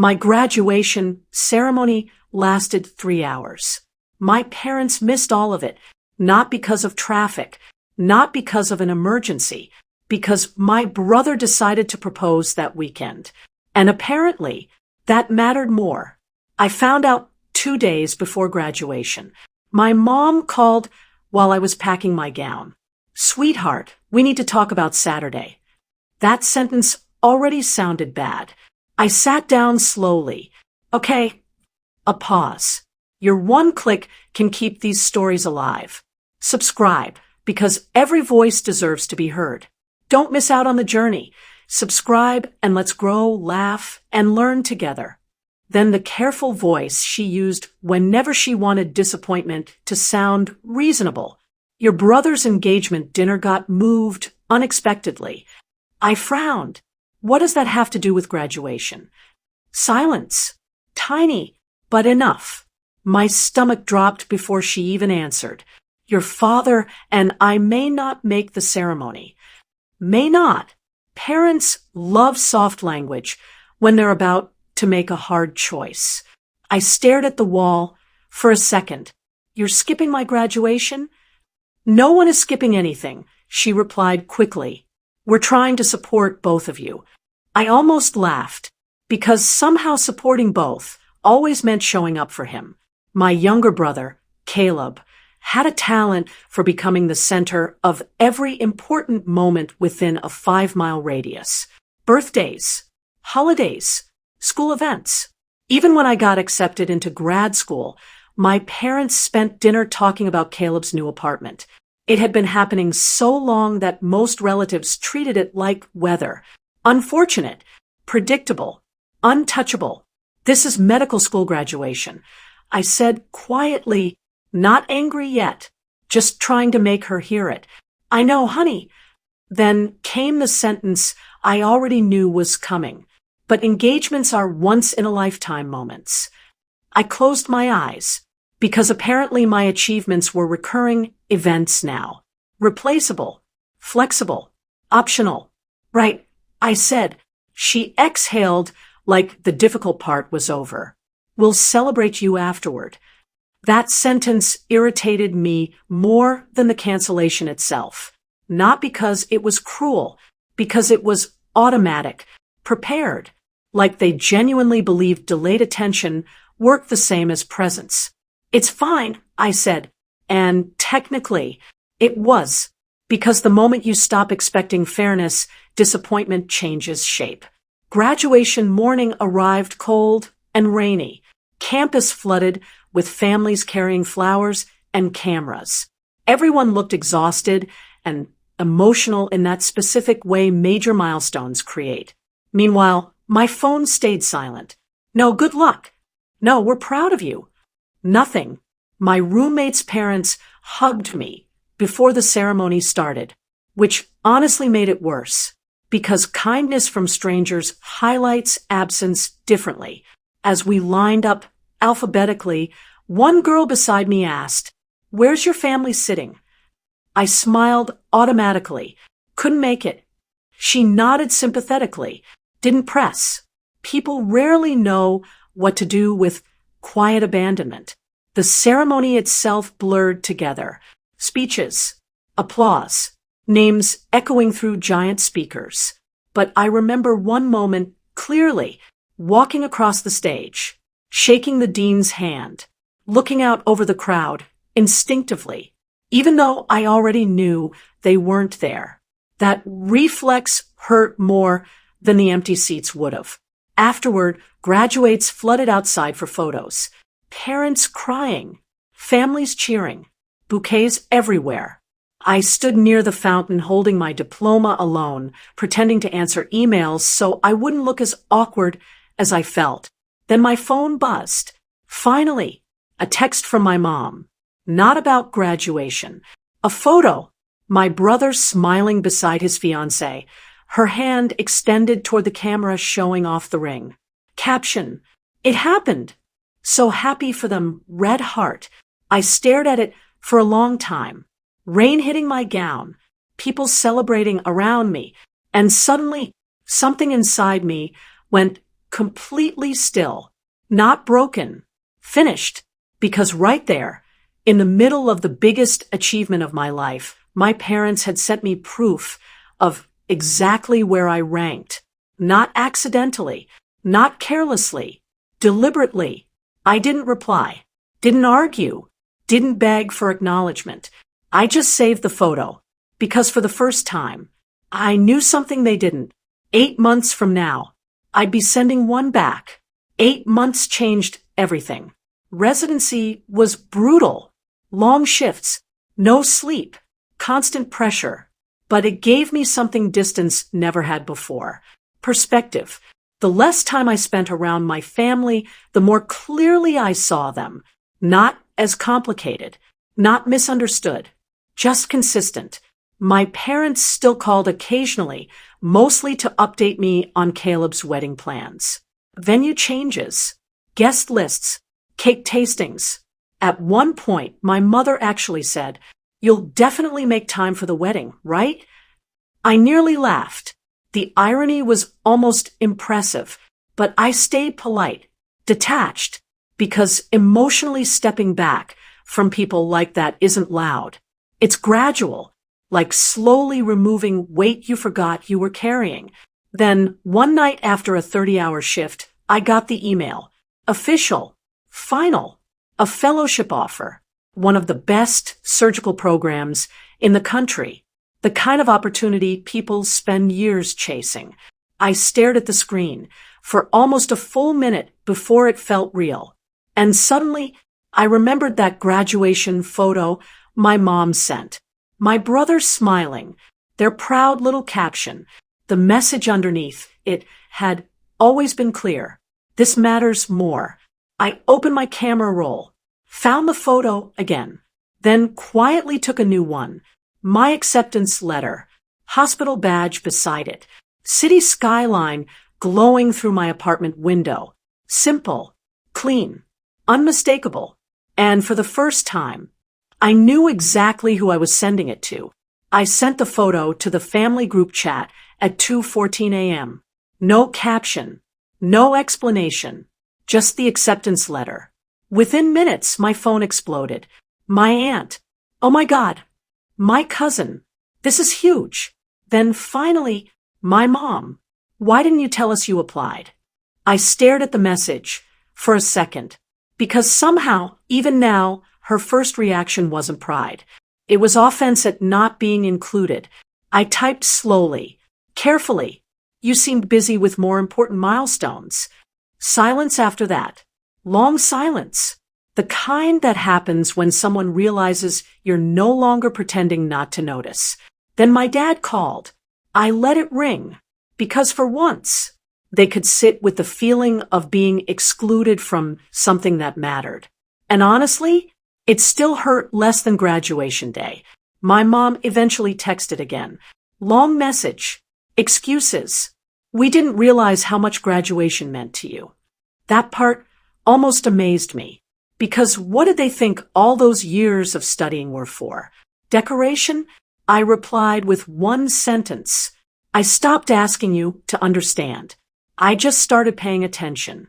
My graduation ceremony lasted 3 hours. My parents missed all of it, not because of traffic, not because of an emergency, because my brother decided to propose that weekend. And apparently, that mattered more. I found out 2 days before graduation. My mom called while I was packing my gown. "Sweetheart, we need to talk about Saturday." That sentence already sounded bad. I sat down slowly. Okay, a pause. Your one click can keep these stories alive. Subscribe, because every voice deserves to be heard. Don't miss out on the journey. Subscribe and let's grow, laugh, and learn together. Then the careful voice she used whenever she wanted disappointment to sound reasonable. "Your brother's engagement dinner got moved unexpectedly." I frowned. What does that have to do with graduation? Silence. Tiny, but enough. My stomach dropped before she even answered. "Your father and I may not make the ceremony." May not. Parents love soft language when they're about to make a hard choice. I stared at the wall for a second. "You're skipping my graduation?" "No one is skipping anything," she replied quickly. "We're trying to support both of you." I almost laughed, because somehow supporting both always meant showing up for him. My younger brother, Caleb, had a talent for becoming the center of every important moment within a 5-mile radius. Birthdays, holidays, school events. Even when I got accepted into grad school, my parents spent dinner talking about Caleb's new apartment. It had been happening so long that most relatives treated it like weather. Unfortunate, predictable, untouchable. "This is medical school graduation," I said quietly, not angry yet, just trying to make her hear it. "I know, honey." Then came the sentence I already knew was coming. "But engagements are once-in-a-lifetime moments." I closed my eyes, because apparently my achievements were recurring events now. Replaceable, flexible, optional. "Right," I said. She exhaled like the difficult part was over. "We'll celebrate you afterward." That sentence irritated me more than the cancellation itself. Not because it was cruel, because it was automatic, prepared, like they genuinely believed delayed attention worked the same as presence. "It's fine," I said, and technically it was, because the moment you stop expecting fairness, disappointment changes shape. Graduation morning arrived cold and rainy. Campus flooded with families carrying flowers and cameras. Everyone looked exhausted and emotional in that specific way major milestones create. Meanwhile, my phone stayed silent. "No, good luck." "No, we're proud of you." Nothing. My roommate's parents hugged me before the ceremony started, which honestly made it worse, because kindness from strangers highlights absence differently. As we lined up alphabetically, one girl beside me asked, "Where's your family sitting?" I smiled automatically. Couldn't make it. She nodded sympathetically. Didn't press. People rarely know what to do with quiet abandonment. The ceremony itself blurred together. Speeches, applause, names echoing through giant speakers. But I remember one moment clearly, walking across the stage, shaking the dean's hand, looking out over the crowd, instinctively, even though I already knew they weren't there. That reflex hurt more than the empty seats would have. Afterward, graduates flooded outside for photos. Parents crying, families cheering, bouquets everywhere. I stood near the fountain holding my diploma alone, pretending to answer emails so I wouldn't look as awkward as I felt. Then my phone buzzed. Finally, a text from my mom. Not about graduation. A photo. My brother smiling beside his fiancée, her hand extended toward the camera showing off the ring. Caption. "It happened. So happy for them, red heart." I stared at it for a long time. Rain hitting my gown, people celebrating around me, and suddenly something inside me went completely still, not broken, finished, because right there, in the middle of the biggest achievement of my life, my parents had sent me proof of exactly where I ranked. Not accidentally, not carelessly, deliberately. I didn't reply, didn't argue, didn't beg for acknowledgement. I just saved the photo, because for the first time, I knew something they didn't. 8 months from now, I'd be sending one back. 8 months changed everything. Residency was brutal. Long shifts, no sleep, constant pressure. But it gave me something distance never had before. Perspective. The less time I spent around my family, the more clearly I saw them. Not as complicated, not misunderstood, just consistent. My parents still called occasionally, mostly to update me on Caleb's wedding plans. Venue changes, guest lists, cake tastings. At one point, my mother actually said, "You'll definitely make time for the wedding, right?" I nearly laughed. The irony was almost impressive, but I stayed polite, detached, because emotionally stepping back from people like that isn't loud. It's gradual, like slowly removing weight you forgot you were carrying. Then, one night after a 30-hour shift, I got the email. Official. Final. A fellowship offer. One of the best surgical programs in the country. The kind of opportunity people spend years chasing. I stared at the screen for almost a full minute before it felt real. And suddenly, I remembered that graduation photo my mom sent. My brother smiling, their proud little caption, the message underneath it had always been clear. This matters more. I opened my camera roll, found the photo again, then quietly took a new one. My acceptance letter, hospital badge beside it, city skyline glowing through my apartment window. Simple, clean, unmistakable. And for the first time, I knew exactly who I was sending it to. I sent the photo to the family group chat at 2:14 a.m. No caption, no explanation, just the acceptance letter. Within minutes, my phone exploded. My aunt. Oh my God. My cousin. This is huge. Then finally, my mom. Why didn't you tell us you applied? I stared at the message for a second, because somehow, even now, her first reaction wasn't pride. It was offense at not being included. I typed slowly, carefully. You seemed busy with more important milestones. Silence after that. Long silence. The kind that happens when someone realizes you're no longer pretending not to notice. Then my dad called. I let it ring, because for once, they could sit with the feeling of being excluded from something that mattered. And honestly, it still hurt less than graduation day. My mom eventually texted again. Long message. Excuses. We didn't realize how much graduation meant to you. That part almost amazed me. Because what did they think all those years of studying were for? Decoration? I replied with one sentence. I stopped asking you to understand. I just started paying attention.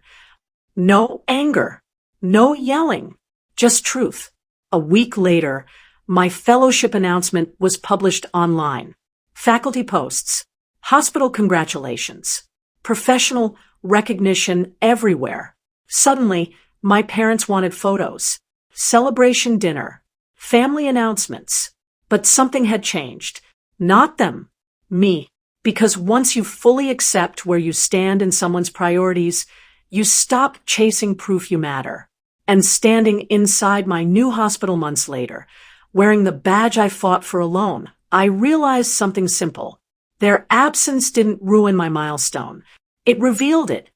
No anger. No yelling. Just truth. A week later, my fellowship announcement was published online. Faculty posts. Hospital congratulations. Professional recognition everywhere. Suddenly, my parents wanted photos, celebration dinner, family announcements. But something had changed. Not them. Me. Because once you fully accept where you stand in someone's priorities, you stop chasing proof you matter. And standing inside my new hospital months later, wearing the badge I fought for alone, I realized something simple. Their absence didn't ruin my milestone. It revealed it.